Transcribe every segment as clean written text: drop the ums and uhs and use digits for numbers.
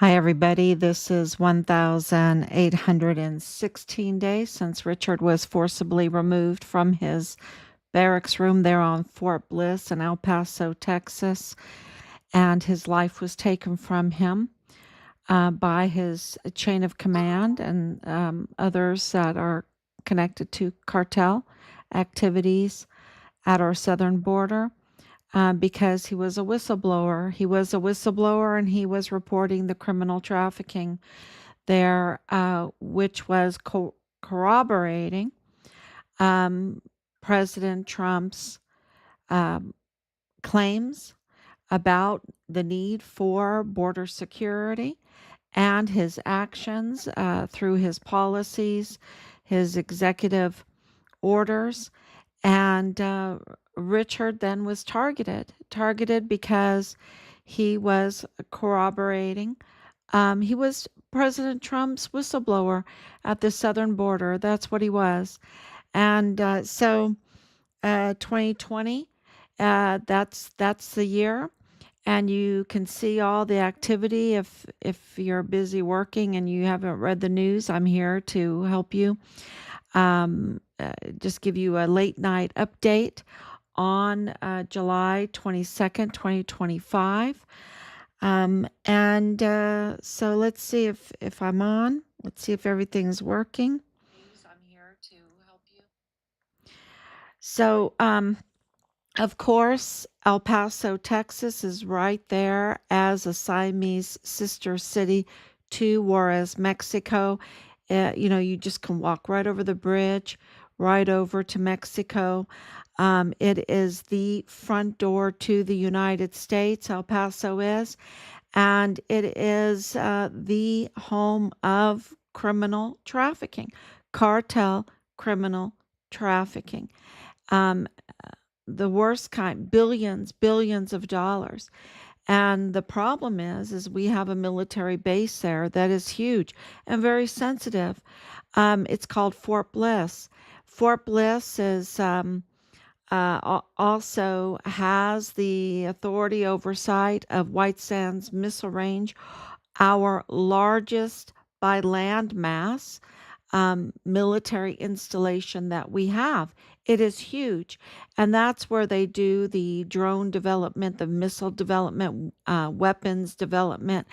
Hi, everybody. This is 1,816 days since Richard was forcibly removed from his barracks room there on Fort Bliss in El Paso, Texas, and his life was taken from him by his chain of command and others that are connected to cartel activities at our southern border. Because he was a whistleblower. He was a whistleblower and he was reporting the criminal trafficking there, which was corroborating um, President Trump's um, claims about the need for border security and his actions through his policies, his executive orders. And Richard then was targeted because he was corroborating. He was President Trump's whistleblower at the southern border. That's what he was. And 2020, that's the year, and you can see all the activity. If you're busy working and you haven't read the news, I'm here to help you. Just give you a late night update on July 22nd, 2025. So let's see if I'm on. Let's see if everything's working. I'm here to help you. So, of course, El Paso, Texas is right there as a Siamese sister city to Juarez, Mexico. You just can walk right over the bridge, right over to Mexico. It is the front door to the United States, El Paso is, and it is the home of criminal trafficking, cartel criminal trafficking. Um, the worst kind, billions of dollars. And the problem is we have a military base there that is huge and very sensitive. It's called Fort Bliss. Fort Bliss is also has the authority oversight of White Sands Missile Range, our largest by land mass military installation that we have. It is huge. And that's where they do the drone development, the missile development, weapons development.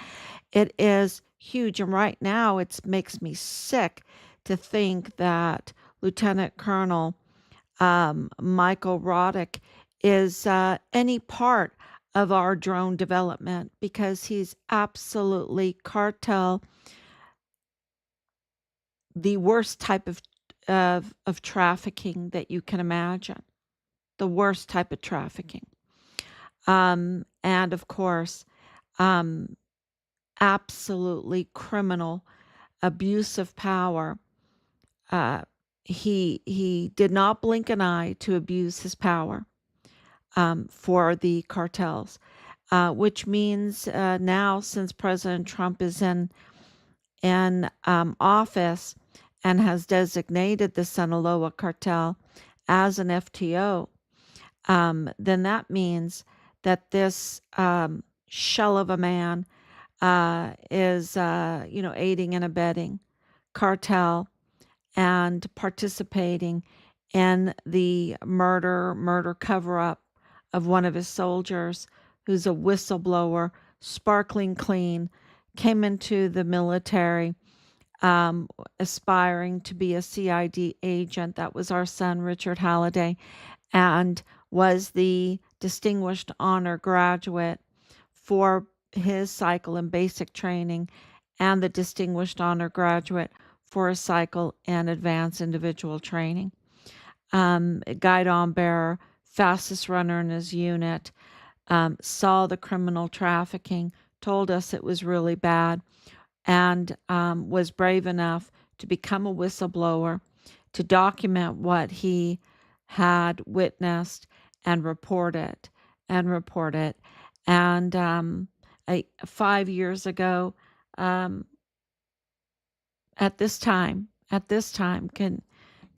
It is huge. And right now, it makes me sick to think that Lieutenant Colonel Michael Roddick is any part of our drone development because he's absolutely cartel, the worst type of trafficking that you can imagine, the worst type of trafficking. And of course, um, absolutely criminal abuse of power. Uh, he did not blink an eye to abuse his power for the cartels, which means now, since President Trump is in office and has designated the Sinaloa cartel as an FTO, then that means that this shell of a man is, aiding and abetting cartel and participating in the murder cover up of one of his soldiers who's a whistleblower, sparkling clean, came into the military aspiring to be a CID agent. That was our son, Richard Halliday, and was the Distinguished Honor Graduate for his cycle in basic training and the Distinguished Honor Graduate for a cycle in advanced individual training. Guide on bearer, fastest runner in his unit, saw the criminal trafficking, told us it was really bad, and was brave enough to become a whistleblower, to document what he had witnessed and report it and report it. And 5 years ago, um, at this time, can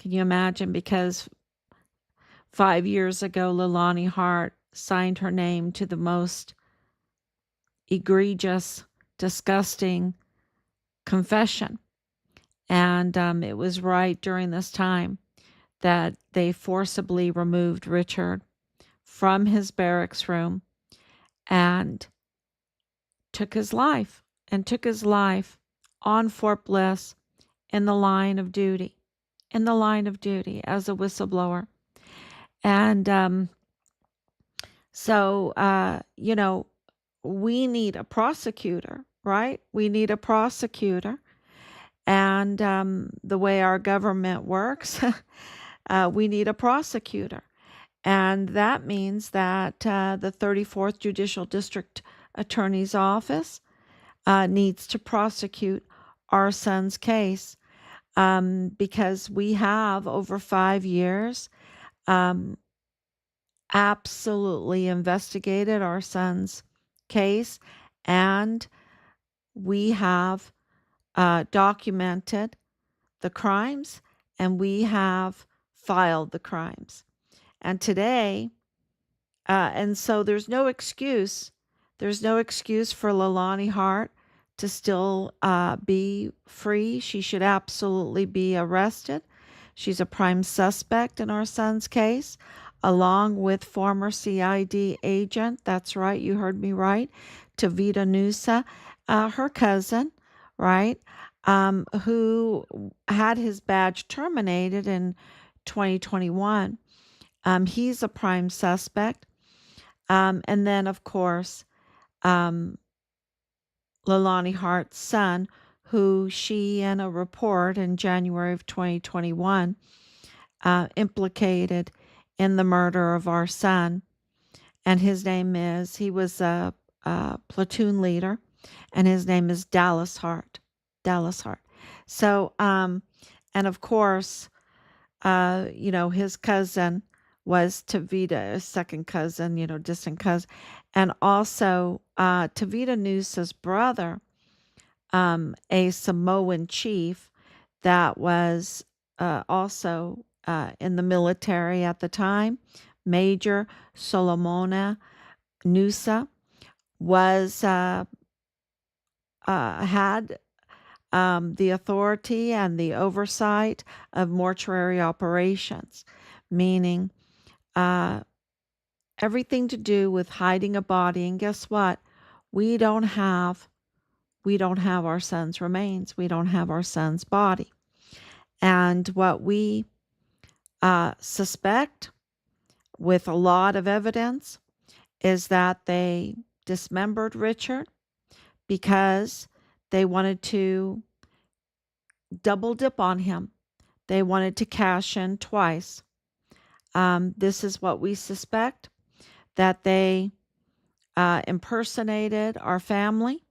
you imagine? Because 5 years ago, Leilani Hart signed her name to the most egregious disgusting confession. And it was right during this time that they forcibly removed Richard from his barracks room and took his life on Fort Bliss in the line of duty, as a whistleblower. And we need a prosecutor, right? We need a prosecutor. And the way our government works, we need a prosecutor. And that means that the 34th Judicial District Attorney's Office needs to prosecute our son's case, because we have, over 5 years, absolutely investigated our son's case, and we have documented the crimes, and we have filed the crimes. And today, and so there's no excuse. There's no excuse for Leilani Hart to still be free. She should absolutely be arrested. She's a prime suspect in our son's case, along with former CID agent, that's right, you heard me right, Tavita Nusa, her cousin, right, who had his badge terminated in 2021. He's a prime suspect. And then, of course, Leilani Hart's son, who she, in a report in January of 2021, implicated in the murder of our son. And he was a platoon leader, and his name is Dallas Hart. So, and of course, his cousin was Tavita's second cousin, distant cousin. And also, Tavita Nusa's brother, a Samoan chief that was also in the military at the time, Major Solomona Nusa, had the authority and the oversight of mortuary operations, meaning everything to do with hiding a body. And guess what? We don't have our son's remains. We don't have our son's body. And what we suspect, with a lot of evidence, is that they dismembered Richard because they wanted to double dip on him. They wanted to cash in twice. This is what we suspect, that they impersonated our family.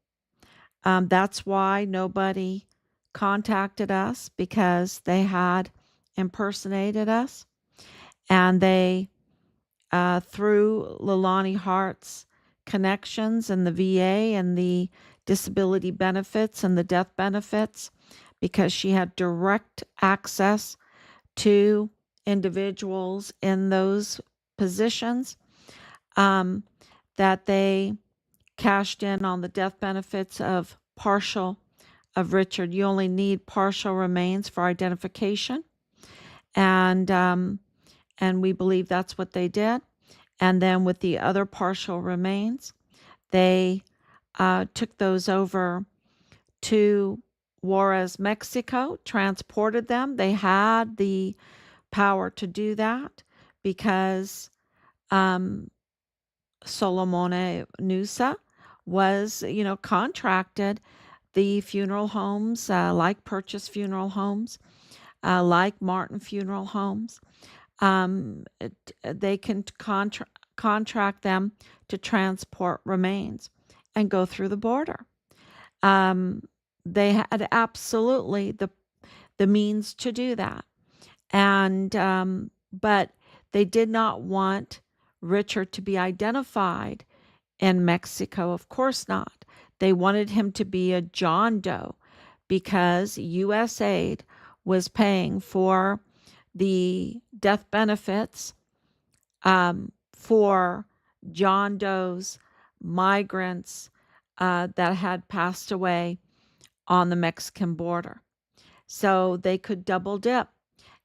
That's why nobody contacted us, because they had impersonated us. And they, through Leilani Hart's connections in the VA and the disability benefits and the death benefits, because she had direct access to individuals in those positions, that they cashed in on the death benefits of Richard. You only need partial remains for identification. And we believe that's what they did. And then with the other partial remains, they took those over to Juarez, Mexico, transported them. They had the power to do that because Solomone Nusa was, contracted the funeral homes, like Purchase Funeral Homes, like Martin Funeral Homes. They can contract them to transport remains and go through the border. They had absolutely the means to do that. And but they did not want Richard to be identified in Mexico. Of course not. They wanted him to be a John Doe, because USAID was paying for the death benefits for John Does, migrants, that had passed away on the Mexican border. So they could double dip.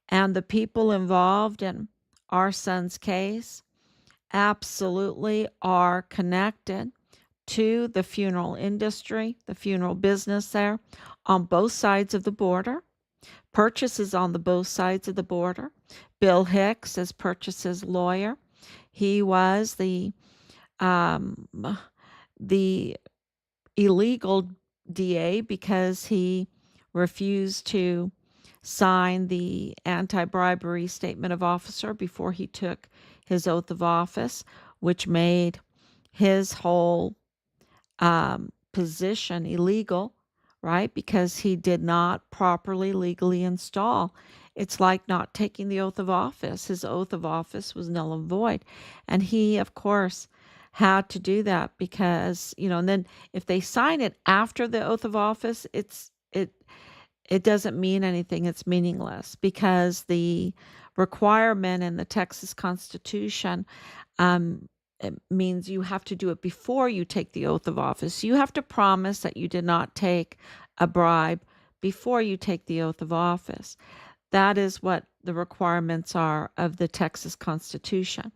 And the people involved in our son's case absolutely are connected to the funeral industry, the funeral business there on both sides of the border. Purchases on the both sides of the border. Bill Hicks is Purchase's lawyer. He was um, the illegal DA because he refused to sign the anti-bribery statement of officer before he took his oath of office, which made his whole position illegal, right? Because he did not properly legally install. It's like not taking the oath of office. His oath of office was null and void. And he, of course, had to do that because, and then if they sign it after the oath of office, it doesn't mean anything. It's meaningless because the requirement in the Texas Constitution it means you have to do it before you take the oath of office. You have to promise that you did not take a bribe before you take the oath of office. That is what the requirements are of the Texas Constitution.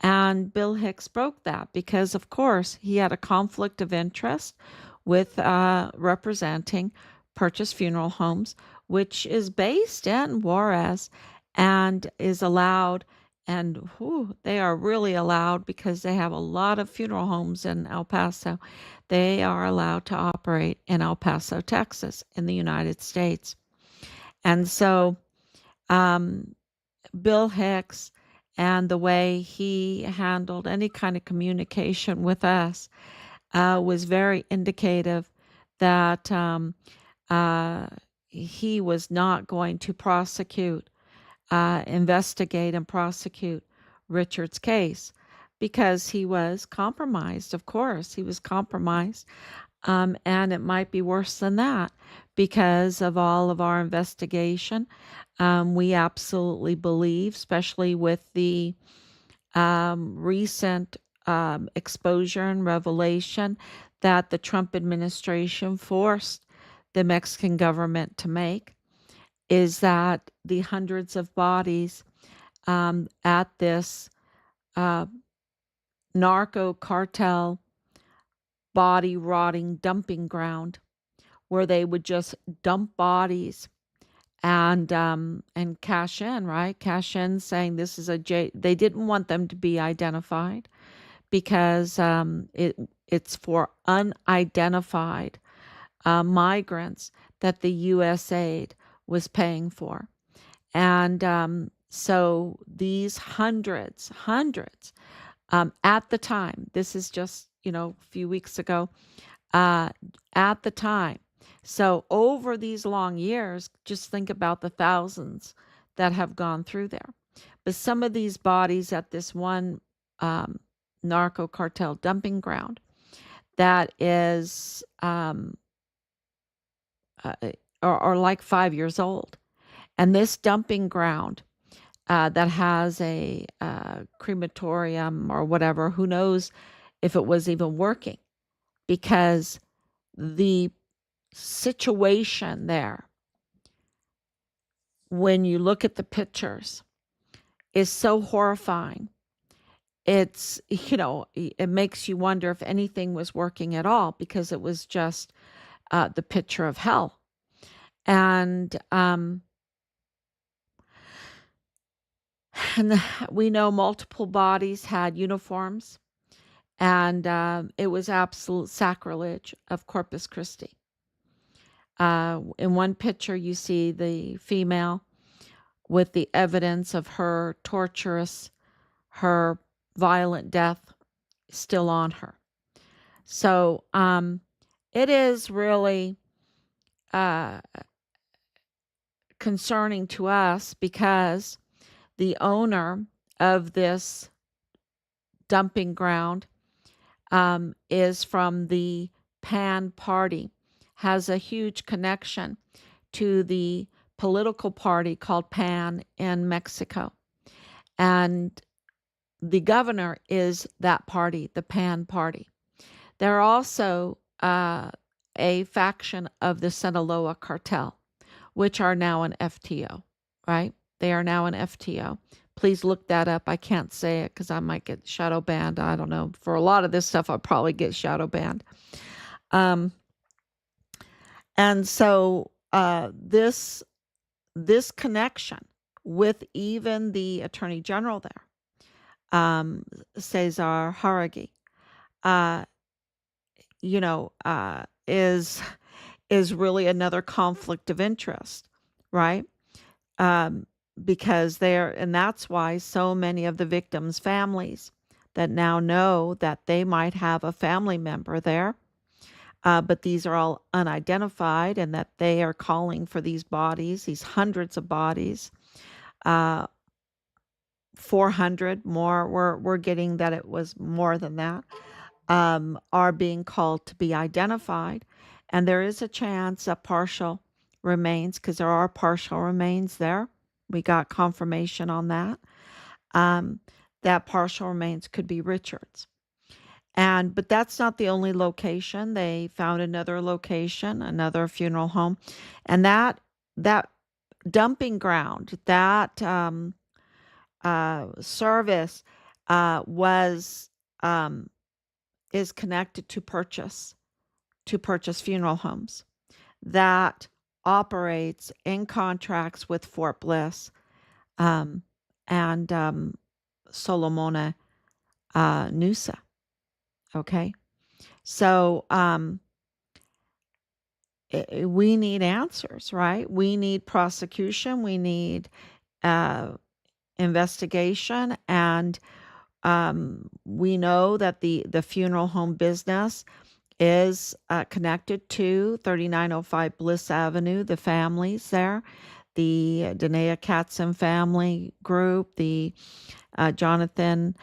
And Bill Hicks broke that because, of course, he had a conflict of interest with representing Purchase Funeral Homes, which is based in Juarez and is allowed. And they are really allowed because they have a lot of funeral homes in El Paso. They are allowed to operate in El Paso, Texas, in the United States. And so Bill Hicks and the way he handled any kind of communication with us was very indicative that he was not going to investigate and prosecute Richard's case because he was compromised. Of course, he was compromised. And it might be worse than that because of all of our investigation. We absolutely believe, especially with the recent exposure and revelation that the Trump administration forced the Mexican government to make, is that the hundreds of bodies at this narco cartel body rotting dumping ground where they would just dump bodies and cash in, right? Cash in, saying this is they didn't want them to be identified because it's for unidentified migrants that the USAID was paying for. And so these hundreds, at the time, this is just, a few weeks ago, at the time. So over these long years, just think about the thousands that have gone through there. But some of these bodies at this one narco cartel dumping ground that is are like 5 years old. And this dumping ground that has a crematorium or whatever, who knows if it was even working, because the situation there, when you look at the pictures, is so horrifying. It's, it makes you wonder if anything was working at all because it was just the picture of hell. And we know multiple bodies had uniforms, and it was absolute sacrilege of Corpus Christi. In one picture, you see the female with the evidence of her violent death still on her. So it is really concerning to us because the owner of this dumping ground is from the PAN party, has a huge connection to the political party called PAN in Mexico. And the governor is that party, the PAN party. They're also a faction of the Sinaloa cartel, which are now an FTO, right? They are now an FTO. Please look that up. I can't say it because I might get shadow banned. I don't know. For a lot of this stuff, I'll probably get shadow banned. And so this connection with even the Attorney General there, Cesar Haragi, uh, is really another conflict of interest, right? Um, because and that's why so many of the victims' families that now know that they might have a family member there, but these are all unidentified, and that they are calling for these bodies, these hundreds of bodies, 400 more. We're getting that it was more than that, are being called to be identified. And there is a chance that partial remains, because there are partial remains there. We got confirmation on that. That partial remains could be Richard's. But that's not the only location. They found another location, another funeral home, and that dumping ground, that service was is connected to purchase funeral homes that operates in contracts with Fort Bliss, and Solomona Nusa. Okay, so we need answers, right? We need prosecution. We need investigation, and we know that the funeral home business is connected to 3905 Bliss Avenue, the families there, the Danae Katzen family group, the Jonathan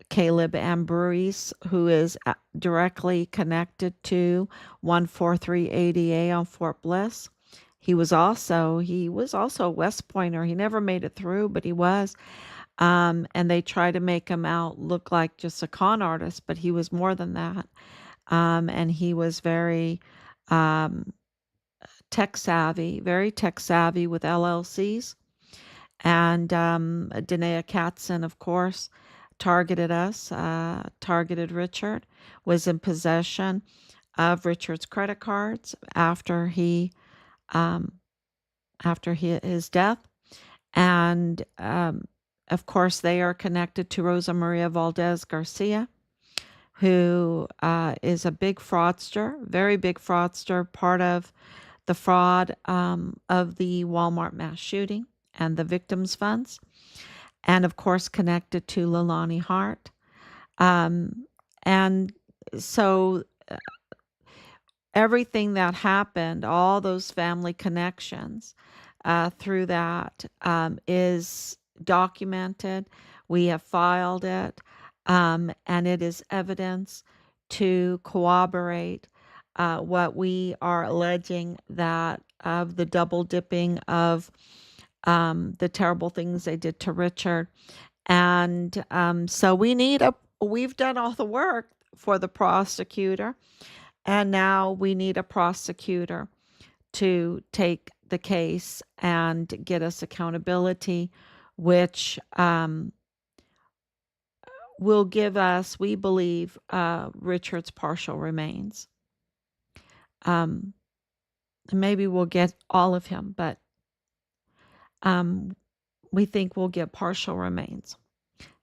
Caleb Ambrose, who is directly connected to 14380A on Fort Bliss. He was also a West Pointer. He never made it through, but he was. And they try to make him out look like just a con artist, but he was more than that. And he was very tech savvy with LLCs. And Danae Katzen, of course, targeted us, targeted Richard, was in possession of Richard's credit cards after his death. And of course, they are connected to Rosa Maria Valdez Garcia, who is a big fraudster, very big fraudster, part of the fraud of the Walmart mass shooting and the victims' funds, and of course connected to Leilani Hart. And so everything that happened, all those family connections through that is documented. We have filed it, and it is evidence to corroborate what we are alleging, that of the double dipping of the terrible things they did to Richard. And so we've done all the work for the prosecutor, and now we need a prosecutor to take the case and get us accountability, which will give us, we believe, Richard's partial remains. Maybe we'll get all of him, but we think we'll get partial remains.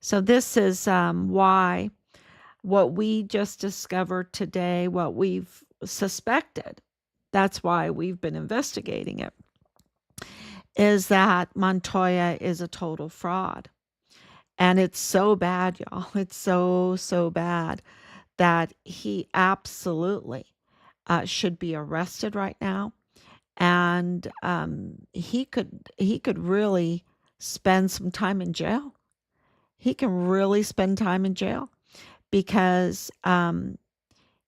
So this is why what we just discovered today, what we've suspected, that's why we've been investigating it, is that Montoya is a total fraud. And it's so bad, y'all. It's so, so bad that he absolutely should be arrested right now. And he could really spend some time in jail. He can really spend time in jail because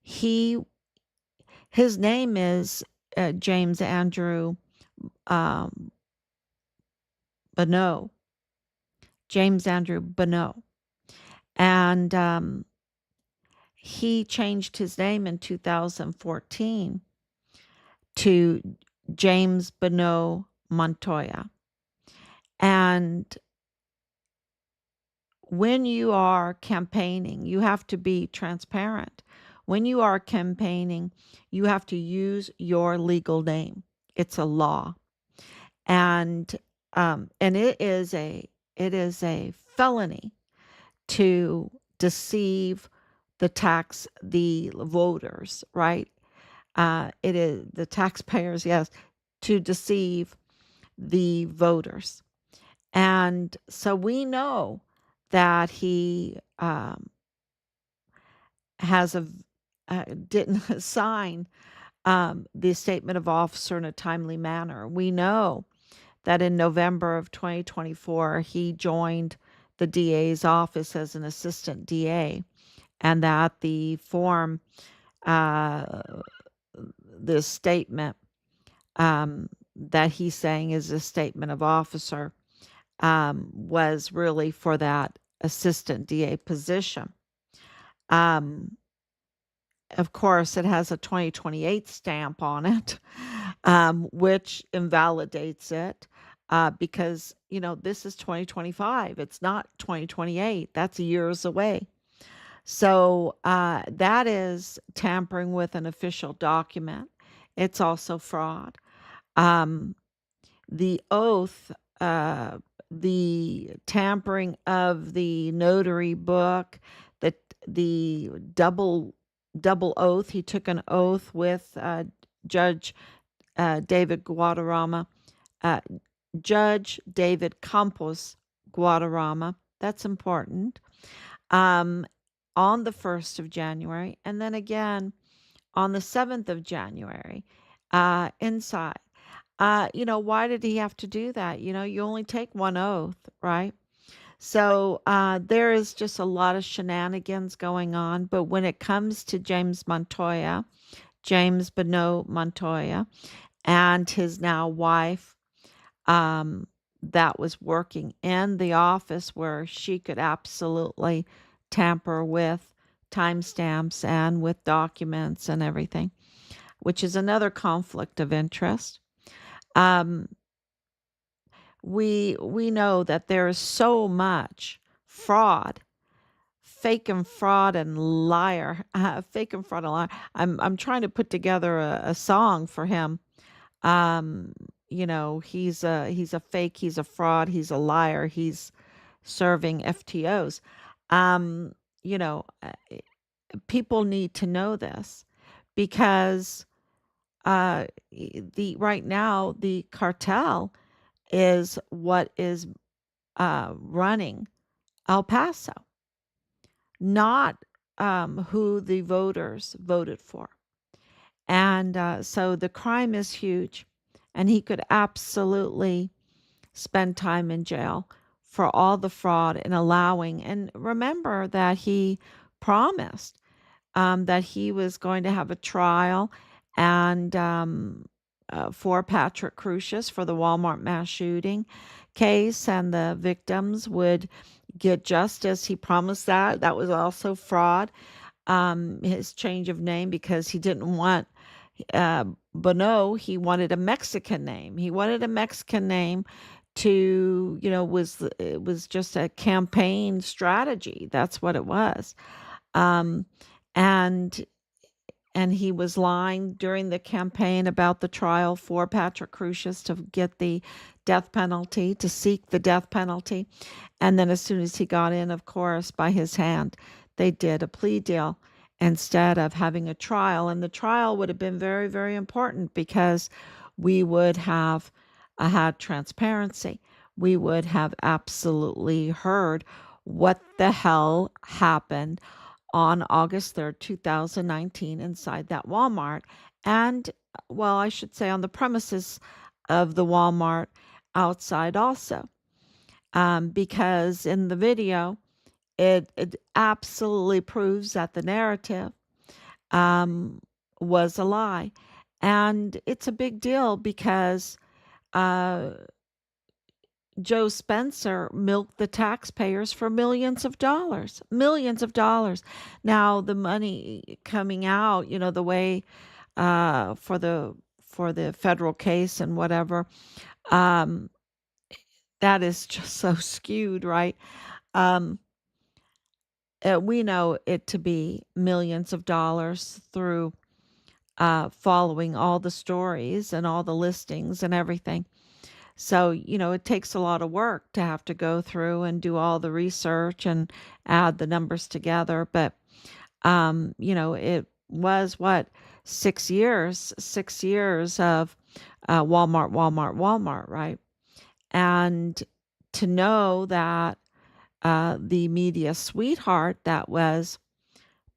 his name is James Andrew Bonneau. James Andrew Bonneau. And he changed his name in 2014 to James Bonneau Montoya. And when you are campaigning, you have to be transparent. When you are campaigning, you have to use your legal name. It's a law, and it is a felony to deceive the voters, right? It is the taxpayers, yes, to deceive the voters. And so we know that he has a didn't sign the statement of officer in a timely manner. We know that in November of 2024 he joined the DA's office as an assistant DA, and that the form, uh, this statement that he's saying is a statement of officer, was really for that assistant DA position. Um, of course, it has a 2028 stamp on it, which invalidates it, because, this is 2025. It's not 2028. That's years away. So that is tampering with an official document. It's also fraud. Um, the oath, the tampering of the notary book, the the double oath. He took an oath with Judge David Guadarrama, uh, Judge David Campos Guadarrama. That's important. Um, on the 1st of January, and then again on the 7th of January, inside. Why did he have to do that? You only take one oath, right? So there is just a lot of shenanigans going on. But when it comes to James Bonneau Montoya, and his now wife, um, that was working in the office where she could absolutely tamper with timestamps and with documents and everything, which is another conflict of interest. Um, we know that there is so much fraud, fake and fraud and liar, fake and fraud and liar. I'm trying to put together a song for him. Um, he's a fake, he's a fraud, he's a liar, he's serving FTOs. Um, you know, uh, People need to know this because the right now the cartel is what is running El Paso, not who the voters voted for. And so the crime is huge, and he could absolutely spend time in jail for all the fraud and allowing. And remember that he promised that he was going to have a trial and for Patrick Crucius for the Walmart mass shooting case, and the victims would get justice. He promised that. That was also fraud. His change of name because he didn't want uh, Bonneau, he wanted a Mexican name. He wanted a Mexican name to, it was just a campaign strategy. That's what it was. Um, and and he was lying during the campaign about the trial for Patrick Crucius to get the death penalty, to seek the death penalty. And then as soon as he got in, of course, by his hand, they did a plea deal instead of having a trial. And the trial would have been very, very important because we would have had transparency. We would have absolutely heard what the hell happened on August 3rd, 2019, inside that Walmart. And, well, I should say on the premises of the Walmart outside also. Because in the video, it absolutely proves that the narrative um, was a lie. And it's a big deal because uh, Joe Spencer milked the taxpayers for millions of dollars, millions of dollars. Now the money coming out, the way for the federal case and whatever, um, that is just so skewed, right? Um, we know it to be millions of dollars through following all the stories and all the listings and everything. So, it takes a lot of work to have to go through and do all the research and add the numbers together. But, it was what, 6 years of Walmart, Walmart, Walmart, right? And to know that the media sweetheart that was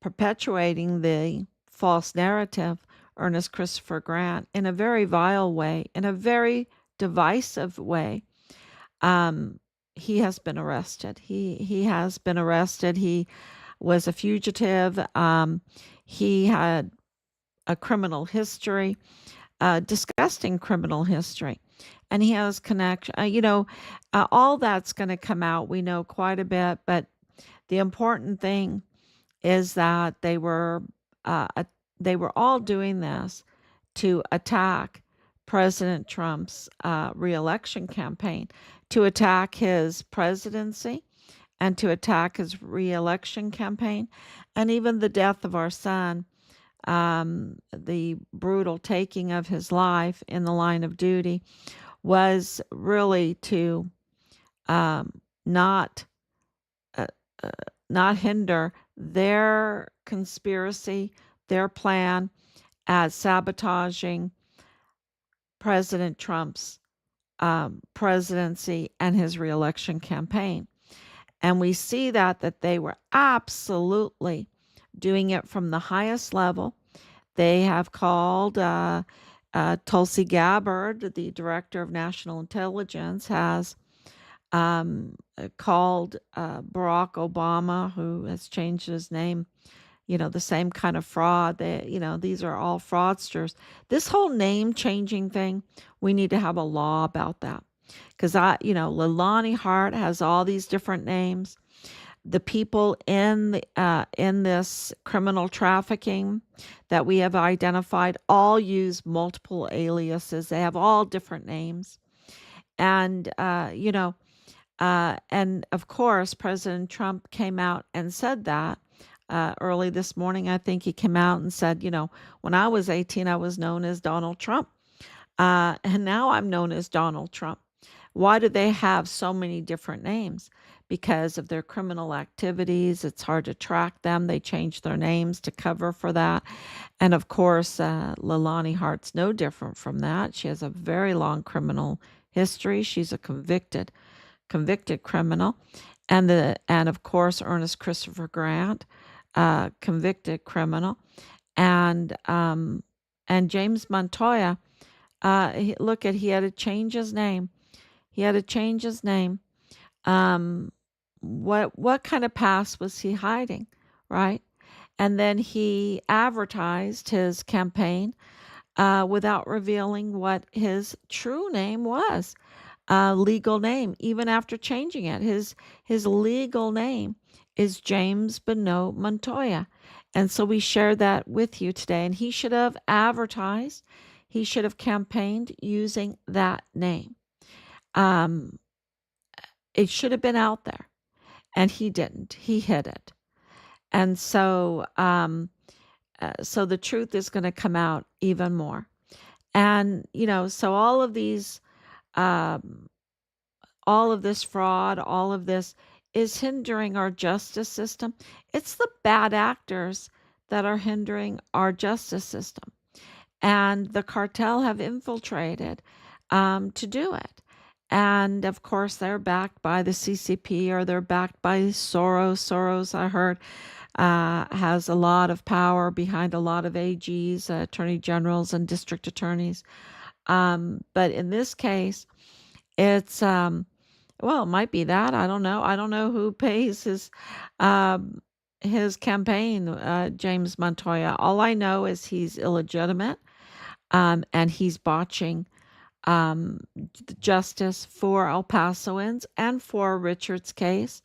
perpetuating the false narrative, Ernest Christopher Grant, in a very vile way, in a very divisive way, um, he has been arrested. He has been arrested. He was a fugitive. He had a criminal history, a disgusting criminal history, and he has connection. All that's going to come out. We know quite a bit, but the important thing is that they were all doing this to attack President Trump's reelection campaign, to attack his presidency, and to attack his reelection campaign, and even the death of our son, the brutal taking of his life in the line of duty, was really to um, not uh, uh, not hinder their conspiracy, their plan at sabotaging President Trump's presidency and his reelection campaign. And we see that they were absolutely doing it from the highest level. They have called Tulsi Gabbard, the director of national intelligence, has called Barack Obama, who has changed his name, the same kind of fraud. These are all fraudsters. This whole name changing thing, we need to have a law about that. Because Leilani Hart has all these different names. The people in this criminal trafficking that we have identified all use multiple aliases. They have all different names, and and of course, President Trump came out and said that early this morning. I think he came out and said, when I was 18, I was known as Donald Trump. And now I'm known as Donald Trump. Why do they have so many different names? Because of their criminal activities. It's hard to track them. They change their names to cover for that. And of course, Leilani Hart's no different from that. She has a very long criminal history. She's a convicted criminal. And of course, Ernest Christopher Grant, convicted criminal. And James Montoya, he had to change his name. He had to change his name. What kind of past was he hiding, right? And then he advertised his campaign without revealing what his true name was, legal name, even after changing it. His legal name is James Bonneau Montoya. And so we share that with you today. And he should have advertised, he should have campaigned using that name. It should have been out there, and he didn't. He hid it. And so the truth is going to come out even more. And, so um, all of this fraud, all of this is hindering our justice system. It's the bad actors that are hindering our justice system. And the cartel have infiltrated to do it. And of course, they're backed by the CCP, or they're backed by Soros. Soros, I heard, has a lot of power behind a lot of AGs, attorney generals, and district attorneys. But in this case, it's, well, it might be that. I don't know. I don't know who pays his campaign, James Montoya. All I know is he's illegitimate, and he's botching um, justice for El Pasoans and for Richard's case,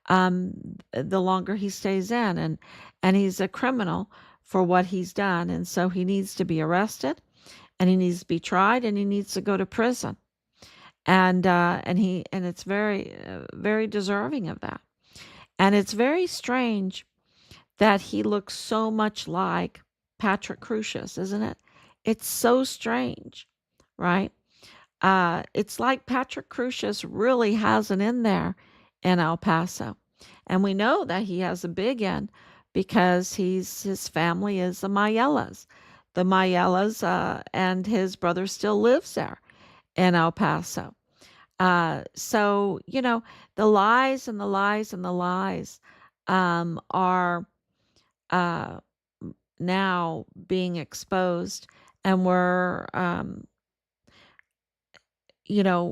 um, the longer he stays in. And he's a criminal for what he's done. And so he needs to be arrested and he needs to be tried and he needs to go to prison. And it's very deserving of that. And it's very strange that he looks so much like Patrick Crucius, isn't it? It's so strange, right? It's like Patrick Crucius really has an in there in El Paso. And we know that he has a big in because his family is the Mayellas. The Mayellas, and his brother still lives there in El Paso. So, the lies and the lies and the lies are uh, now being exposed, and we're,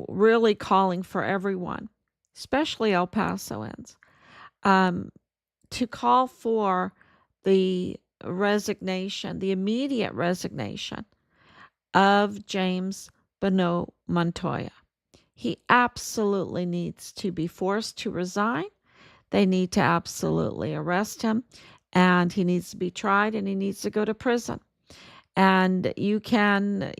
really calling for everyone, especially El Pasoans, um, to call for the resignation, the immediate resignation of James Bonneau Montoya. He absolutely needs to be forced to resign. They need to absolutely arrest him, and he needs to be tried, and he needs to go to prison. And you can,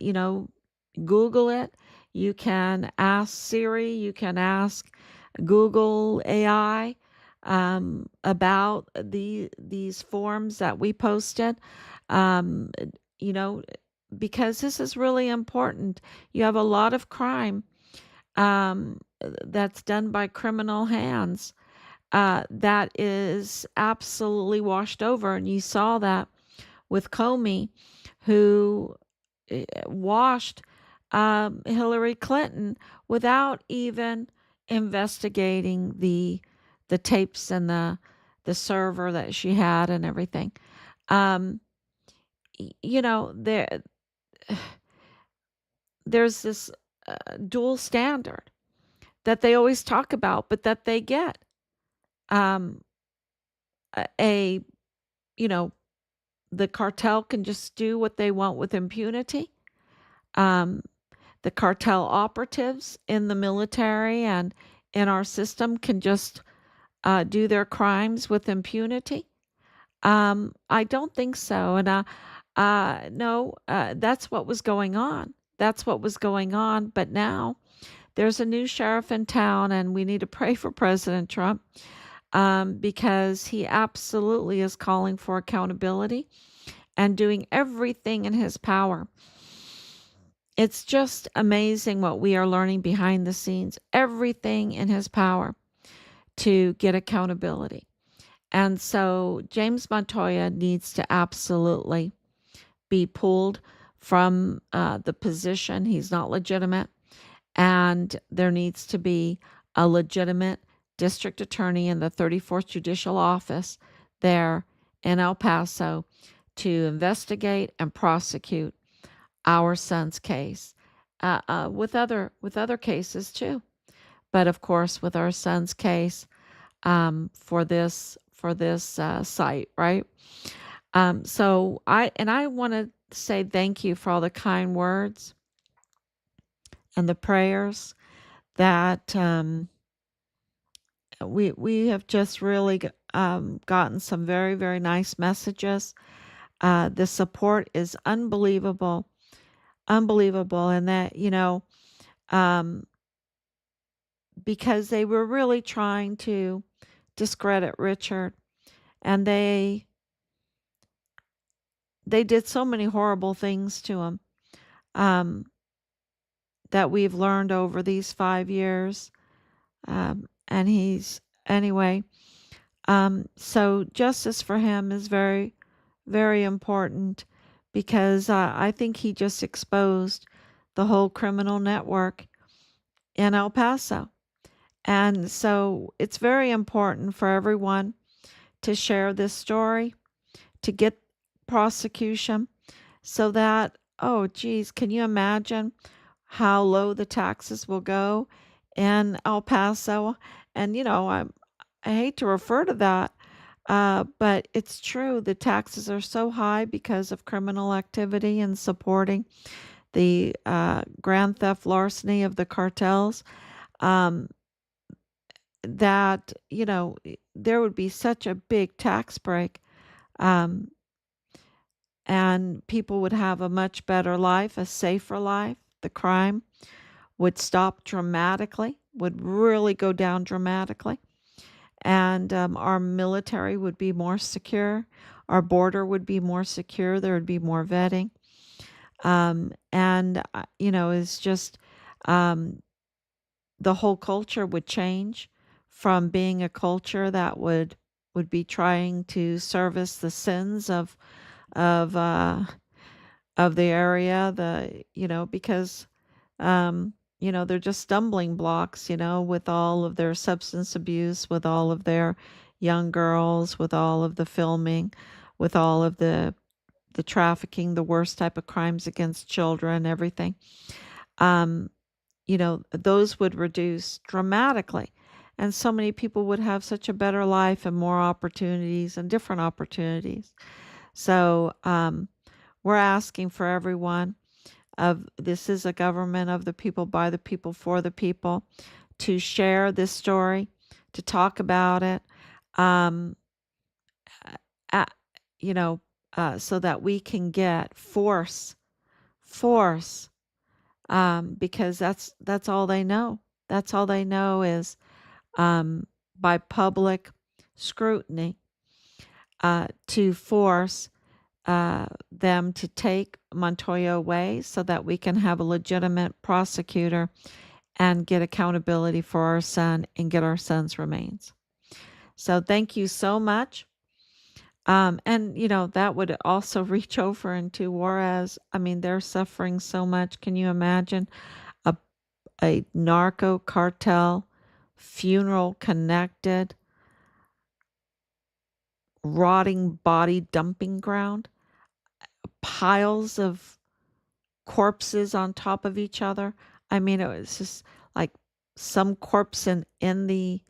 Google it. You can ask Siri. You can ask Google AI about these forms that we posted. Um, you know, because this is really important. You have a lot of crime that's done by criminal hands that is absolutely washed over. And you saw that with Comey, who washed Hillary Clinton without even investigating the tapes and the server that she had and everything. Um, there's this dual standard that they always talk about, but that they get. Um, a you know the cartel can just do what they want with impunity. Um, the cartel operatives in the military and in our system can just do their crimes with impunity. I don't think so. And no, that's what was going on. That's what was going on. But now there's a new sheriff in town, and we need to pray for President Trump because he absolutely is calling for accountability and doing everything in his power. It's just amazing what we are learning behind the scenes, everything in his power to get accountability. And so James Montoya needs to absolutely be pulled from the position. He's not legitimate. And there needs to be a legitimate district attorney in the 34th Judicial Office there in El Paso to investigate and prosecute our son's case, with other cases too. But of course, with our son's case, for this site, right? So I want to say thank you for all the kind words and the prayers that we have just really gotten some very very nice messages. The support is unbelievable, unbelievable, and that um, because they were really trying to discredit Richard, and they did so many horrible things to him um, that we've learned over these 5 years. And he's anyway. So justice for him is very, very important because I think he just exposed the whole criminal network in El Paso. And so it's very important for everyone to share this story, to get prosecution so that, oh, geez, can you imagine how low the taxes will go in El Paso? And, I hate to refer to that, but it's true. The taxes are so high because of criminal activity and supporting the grand theft larceny of the cartels, um, that, there would be such a big tax break, um, and people would have a much better life, a safer life. The crime would stop dramatically, would really go down dramatically. And our military would be more secure. Our border would be more secure. There would be more vetting. It's just um, the whole culture would change from being a culture that would be trying to service the sins of uh, of the area, because they're just stumbling blocks, with all of their substance abuse, with all of their young girls, with all of the filming, with all of the trafficking, the worst type of crimes against children, everything. Um, those would reduce dramatically. And so many people would have such a better life and more opportunities and different opportunities. So we're asking for everyone of this is a government of the people, by the people, for the people, to share this story, to talk about it, um, uh, you know, so that we can get force, because that's all they know. That's all they know is by public scrutiny, to force them to take Montoya away so that we can have a legitimate prosecutor and get accountability for our son and get our son's remains. So thank you so much. And that would also reach over into Juarez. I mean, they're suffering so much. Can you imagine a narco cartel funeral connected rotting body dumping ground? Piles of corpses on top of each other. I mean, it was just like some corpse in the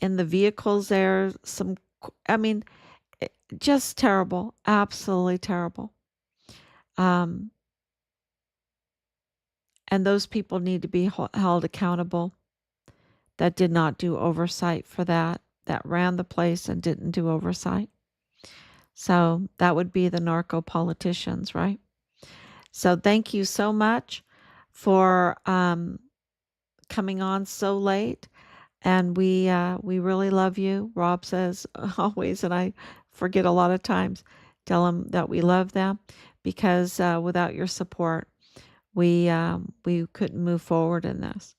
vehicles there. I mean, just terrible, absolutely terrible. Um, and those people need to be held accountable that did not do oversight for that ran the place and didn't do oversight. So that would be the narco politicians, right? So thank you so much for coming on so late, and we really love you. Rob says always, and I forget a lot of times. Tell them that we love them, because without your support, we couldn't move forward in this.